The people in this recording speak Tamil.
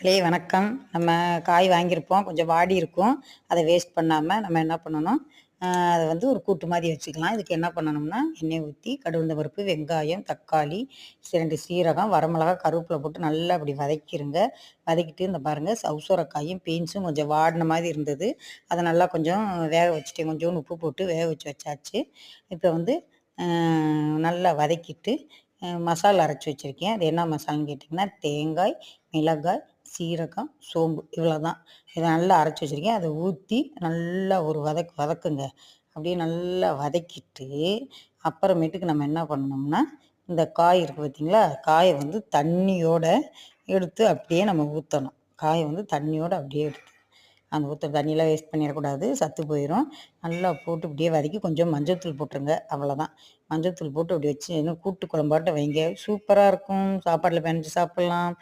மக்களே வணக்கம். நம்ம காய் வாங்கியிருப்போம். கொஞ்சம் வாடி இருக்கும். அத வேஸ்ட் பண்ணாம நம்ம என்ன பண்ணணும், அத வந்து ஒரு கூட்டு மாரி வச்சுக்கலாம். இதுக்கு என்ன பண்ணணும்னா, எண்ணெய் ஊத்தி, கடுகு உளுந்தம் பருப்பு, வெங்காயம், தக்காளி, 2 சீரகம், வரமிளகா, கருவேப்பில போட்டு நல்லா அப்படி வதக்கிருங்க. வதக்கிட்டு இந்த பாருங்க சவுசோரக்காயும், பீன்ஸும் கொஞ்சம் வாடின மாரி இருந்தது. அத நல்லா கொஞ்சம் வேக வச்சுட்டேன். கொஞ்சோண்டு உப்பு போட்டு வேக வச்சாச்சு. இப்ப வந்து அ நல்லா வதக்கிட்டு, மசாலா அரைச்சு வச்சிருக்கேன். அது என்ன மசாலான்னு கேட்டிங்கன்னா, தேங்காய், மிளகாய், சீரகம், சோம்பு இவ்வளோதான். இத நல்லா அரைச்சு வச்சிருக்கேன். அத ஊத்தி நல்லா ஒரு வதக்குங்க. அப்படியே நல்லா வதக்கிட்டு, அப்புறமேட்டுக்கு நம்ம என்ன பண்ணணும்னா, இந்த காய் இருக்கு பார்த்தீங்களா? காய வந்து தண்ணியோட எடுத்து அப்படியே நம்ம ஊத்தணும். காய வந்து தண்ணியோட அப்படியே எடுத்து அந்த ஊத்துற தண்ணியெல்லாம் வேஸ்ட் பண்ணிறக்கூடாது. சத்து போயிரும். நல்லா போட்டு இப்படியே வதக்கி கொஞ்சம் மஞ்சள்தூள் போட்டுருங்க. அவ்வளோதான். மஞ்சள்தூள் போட்டு அப்படி வச்சு இன்னும் கூட்டு குழம்பாட்டம் வைங்க. சூப்பரா இருக்கும். சாப்பாட்ல பெனஞ்சு சாப்பிடலாம்.